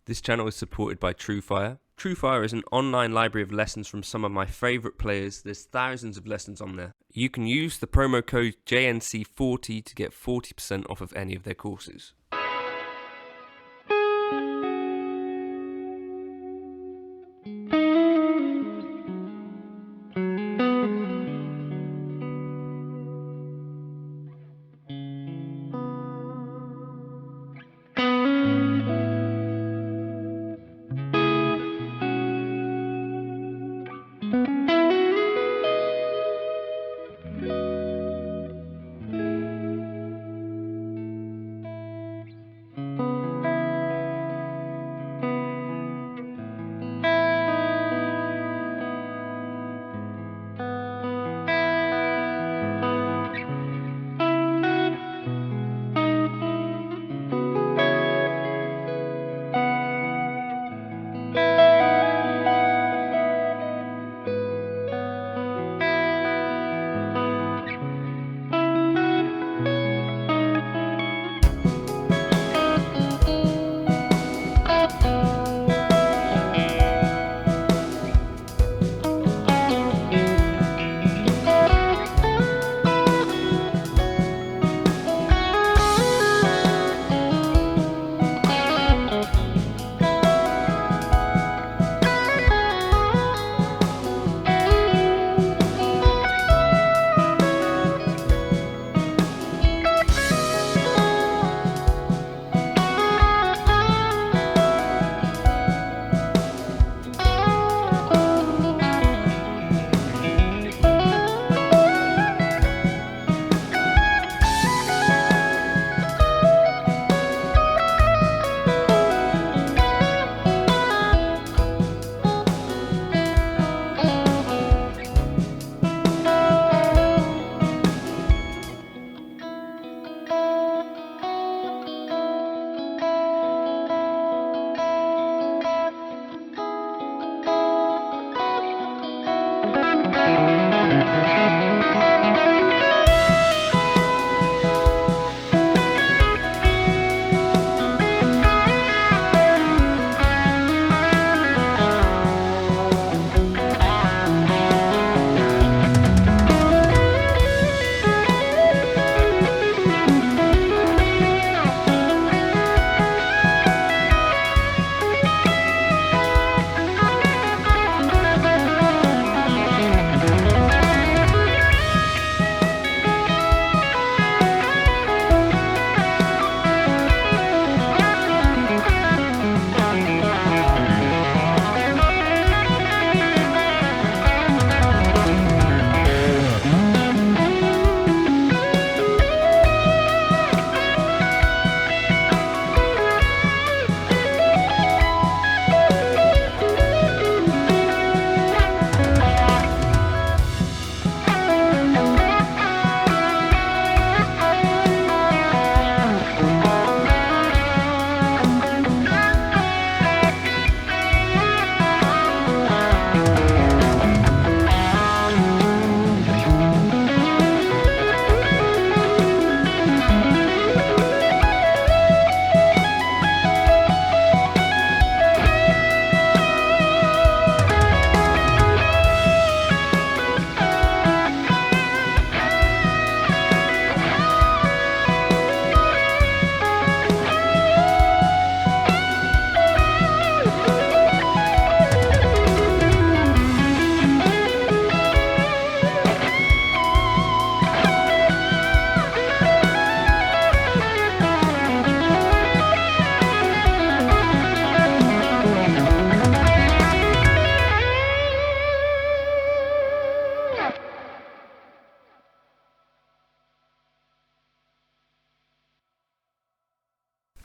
This channel is supported by TrueFire. TrueFire is an online library of lessons from some of my favourite players. There's thousands of lessons on there. You can use the promo code JNC40 to get 40% off of any of their courses.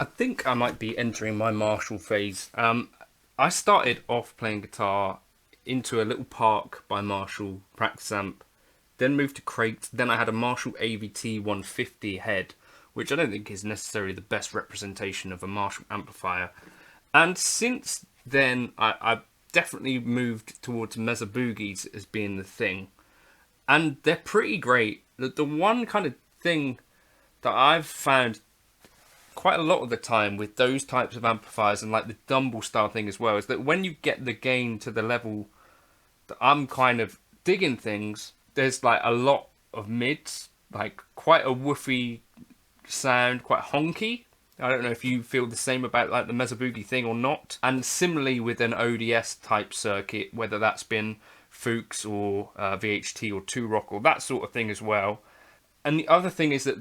I think I might be entering my Marshall phase. I started off playing guitar into a little Park by Marshall practice amp, then moved to Crate, then I had a Marshall AVT 150 head, which I don't think is necessarily the best representation of a Marshall amplifier. And since then, I've definitely moved towards Mesa Boogies as being the thing. And they're pretty great. The one kind of thing that I've found quite a lot of the time with those types of amplifiers and like the Dumble style thing as well, is that when you get the gain to the level that I'm kind of digging things, there's like a lot of mids, like quite a woofy sound, quite honky. I don't know if you feel the same about like the Mesa Boogie thing or not. And similarly with an ODS type circuit, whether that's been Fuchs or VHT or 2-Rock or that sort of thing as well. And the other thing is that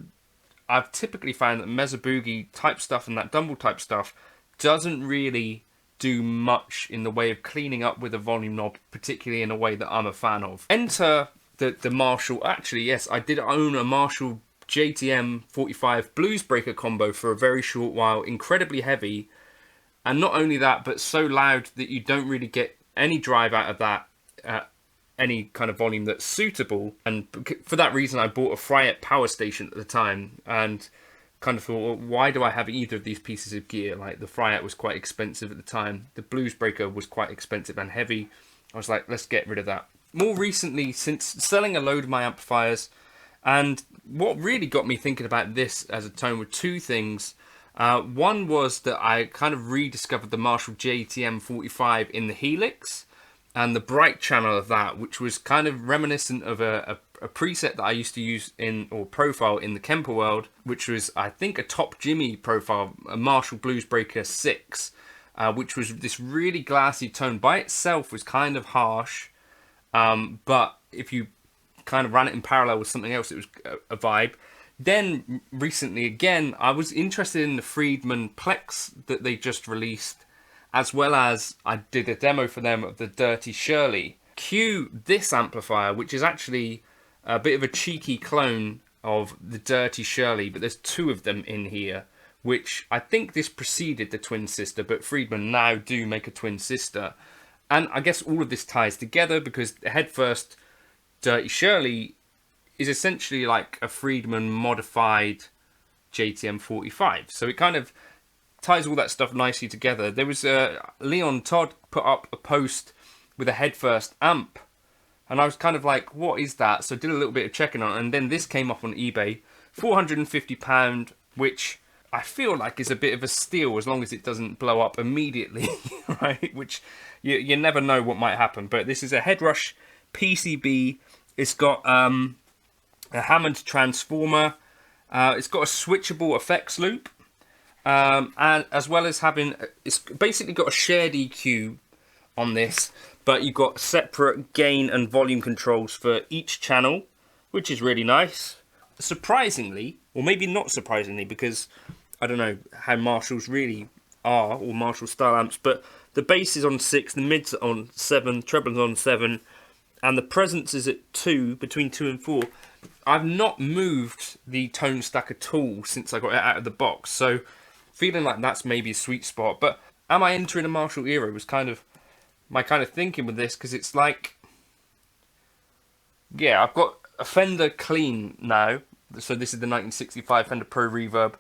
I've typically found that Mesa Boogie type stuff and that Dumble type stuff doesn't really do much in the way of cleaning up with a volume knob, particularly in a way that I'm a fan of. Enter the Marshall. Actually, yes, I did own a Marshall JTM 45 Blues Breaker combo for a very short while, incredibly heavy, and not only that, but so loud that you don't really get any drive out of that at any kind of volume that's suitable. And for that reason, I bought a Fryette power station at the time, and kind of thought, well, why do I have either of these pieces of gear? Like, the Fryette was quite expensive at the time, the Blues Breaker was quite expensive and heavy. I was like, let's get rid of that. More recently, since selling a load of my amplifiers, and what really got me thinking about this as a tone were two things. One was that I kind of rediscovered the Marshall JTM 45 in the Helix, and the bright channel of that, which was kind of reminiscent of a preset that I used to use in, or profile in the Kemper world, which was, I think, a Top Jimmy profile, a Marshall Blues Breaker 6, which was this really glassy tone. By itself was kind of harsh, but if you kind of ran it in parallel with something else, it was a vibe. Then recently again, I was interested in the Friedman Plex that they just released, as well as I did a demo for them of the Dirty Shirley. Cue this amplifier, which is actually a bit of a cheeky clone of the Dirty Shirley, but there's two of them in here, which I think this preceded the twin sister, but Friedman now do make a twin sister. And I guess all of this ties together because the Headfirst Dirty Shirley is essentially like a Friedman modified JTM 45. So it kind of ties all that stuff nicely together. There was Leon Todd put up a post with a Headfirst amp, and I was kind of like, what is that? So I did a little bit of checking on it, and then this came up on eBay, £450, which I feel like is a bit of a steal as long as it doesn't blow up immediately, right? Which you never know what might happen. But this is a Headrush PCB. It's got a Hammond transformer. It's got a switchable effects loop. And as well as having, it's basically got a shared EQ on this, but you've got separate gain and volume controls for each channel, which is really nice. Surprisingly, or maybe not surprisingly, because I don't know how Marshalls really are, or Marshall style amps, but the bass is on 6, the mids are on 7, treble's on 7, and the presence is at 2, between 2 and 4. I've not moved the tone stack at all since I got it out of the box, so feeling like that's maybe a sweet spot. But am I entering a Marshall era was kind of my kind of thinking with this, because it's like, yeah, I've got a Fender Clean now, so this is the 1965 Fender Pro Reverb,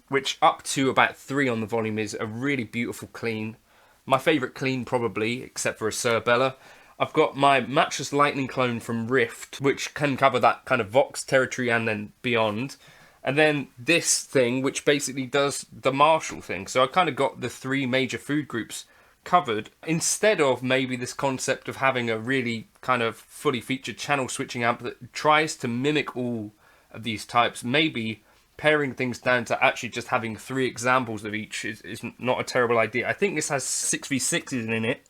which up to about 3 on the volume is a really beautiful clean. My favourite clean probably, except for a Cerbella. I've got my Matchless Lightning clone from Rift, which can cover that kind of Vox territory and then beyond. And then this thing, which basically does the Marshall thing. So I kind of got the 3 major food groups covered, instead of maybe this concept of having a really kind of fully featured channel switching amp that tries to mimic all of these types. Maybe paring things down to actually just having 3 examples of each is not a terrible idea. I think this has 6v6s in it,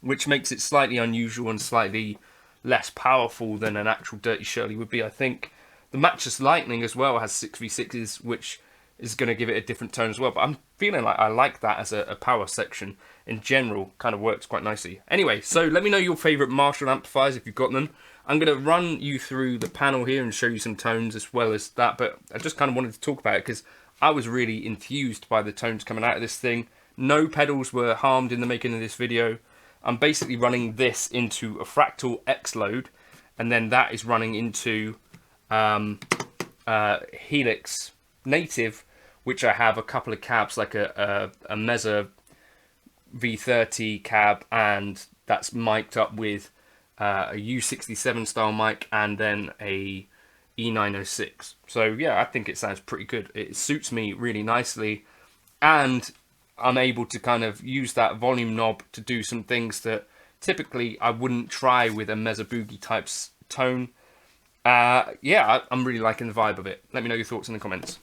which makes it slightly unusual and slightly less powerful than an actual Dirty Shirley would be. I think the Matchless Lightning as well has 6v6s, which is going to give it a different tone as well. But I'm feeling like I like that as a power section in general. Kind of works quite nicely. Anyway, so let me know your favourite Marshall amplifiers if you've got them. I'm going to run you through the panel here and show you some tones as well as that. But I just kind of wanted to talk about it because I was really enthused by the tones coming out of this thing. No pedals were harmed in the making of this video. I'm basically running this into a Fractal X load, and then that is running into Helix native, which I have a couple of cabs, like a Mesa V30 cab, and that's mic'd up with a U67 style mic, and then a E906. So yeah, I think it sounds pretty good. It suits me really nicely, and I'm able to kind of use that volume knob to do some things that typically I wouldn't try with a Mesa Boogie type tone. Yeah, I'm really liking the vibe of it. Let me know your thoughts in the comments.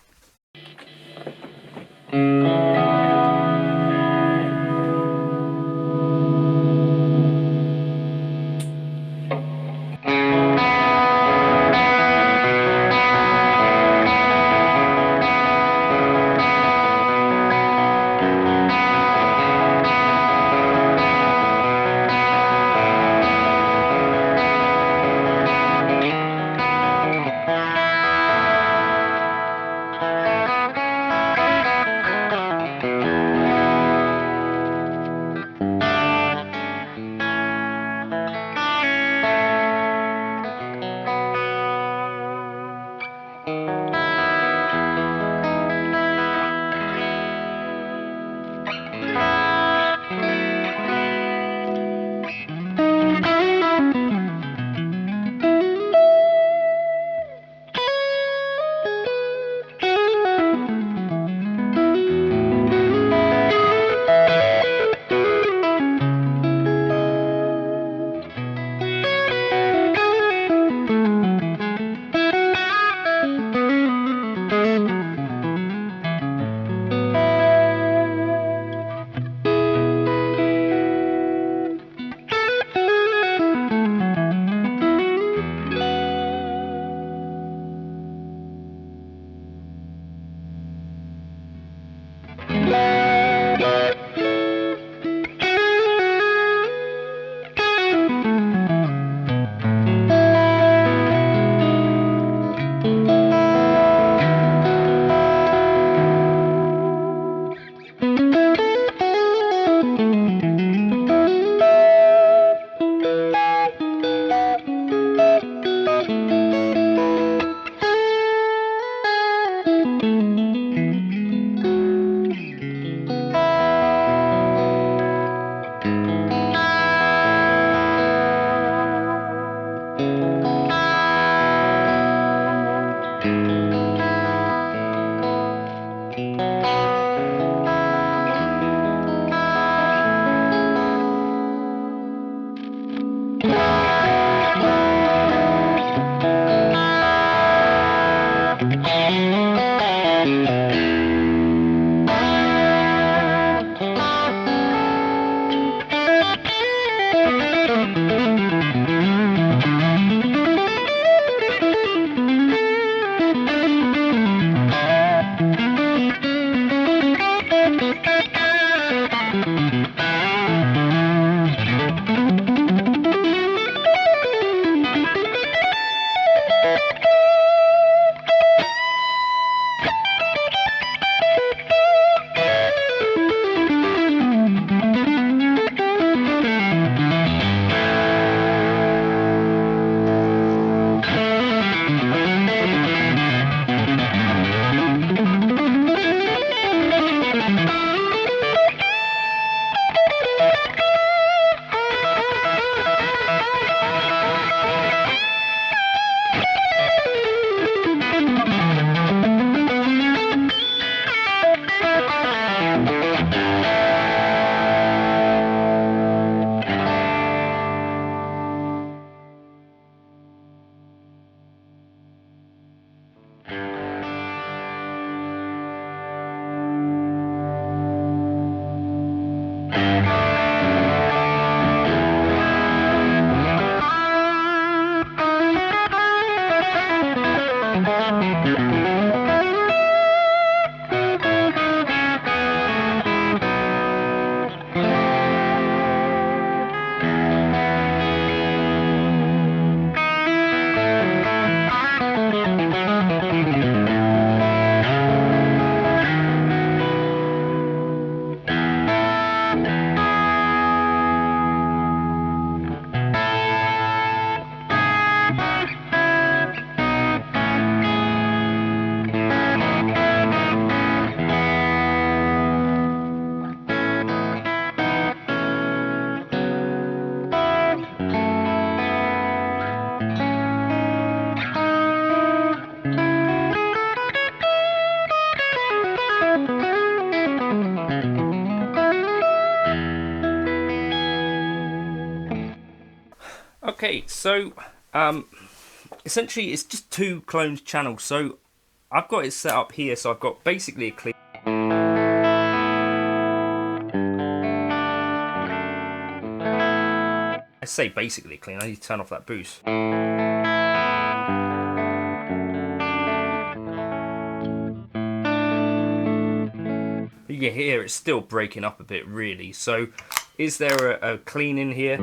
Okay, so essentially it's just two cloned channels. So I've got it set up here. So I've got basically a clean. I say basically clean. I need to turn off that boost. You can hear it's still breaking up a bit, really. So, is there a clean in here?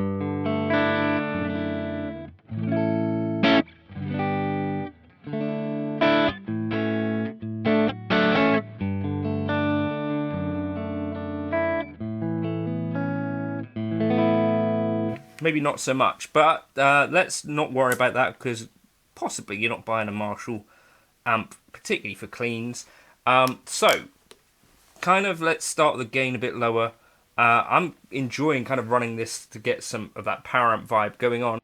Maybe not so much, but let's not worry about that because possibly you're not buying a Marshall amp, particularly for cleans. So, kind of let's start the gain a bit lower. I'm enjoying kind of running this to get some of that power amp vibe going on.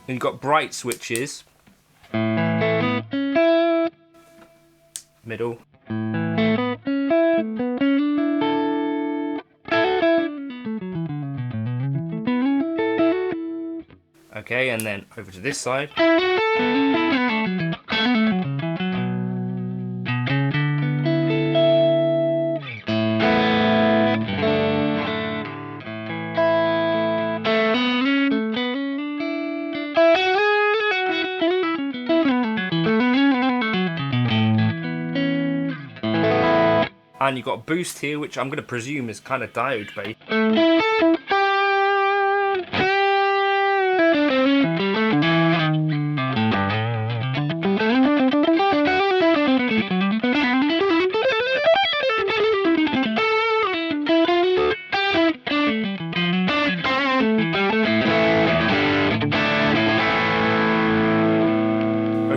And you've got bright switches, middle, okay, and then over to this side. And you've got a boost here, which I'm going to presume is kind of diode based.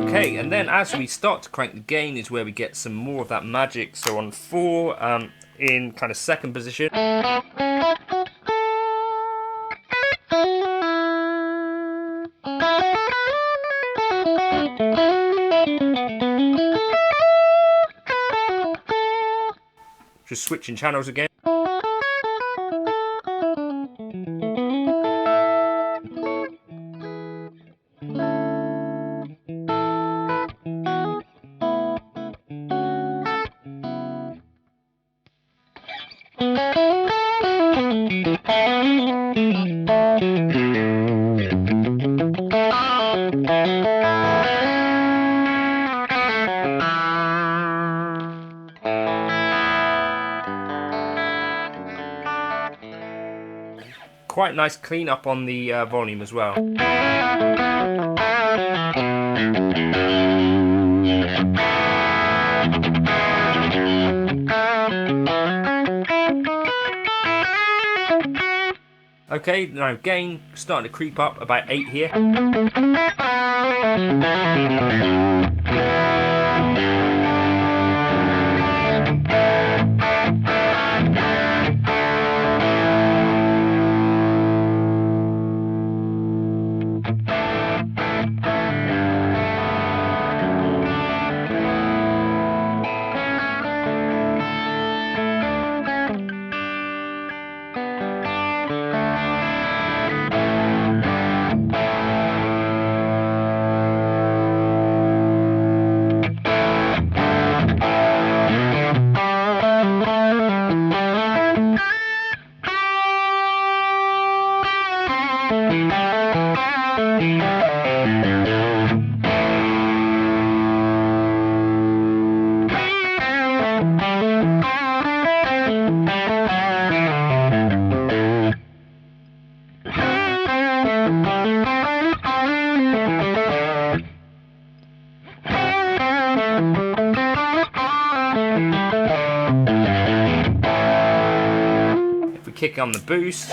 Okay, and then as we start to crank the gain is where we get some more of that magic. So on 4, in kind of second position. Just switching channels again. Quite nice clean up on the volume as well. Okay, now gain starting to creep up, about 8 here. If we kick on the boost.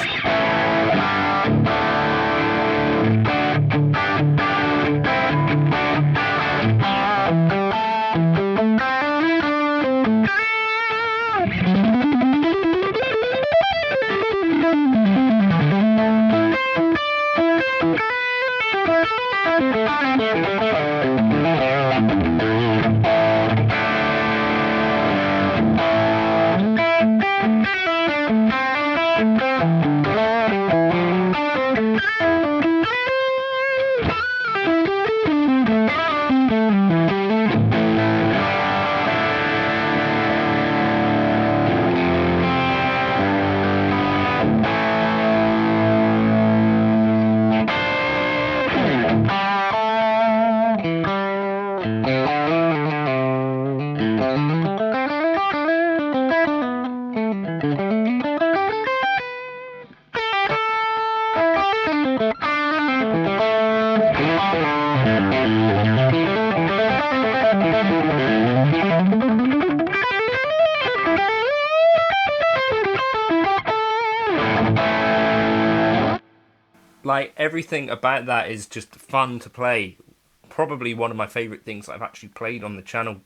Like, everything about that is just fun to play. Probably one of my favourite things I've actually played on the channel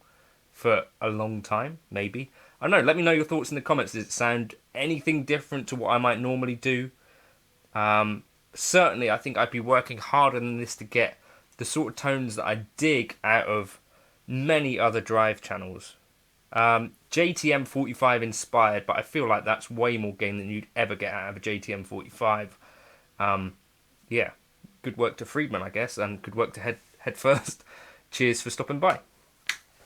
for a long time, maybe. I don't know, let me know your thoughts in the comments. Does it sound anything different to what I might normally do? Certainly, I think I'd be working harder than this to get the sort of tones that I dig out of many other drive channels. JTM 45 inspired, but I feel like that's way more game than you'd ever get out of a JTM 45. Yeah, good work to Friedman, I guess, and good work to Head First. Cheers for stopping by.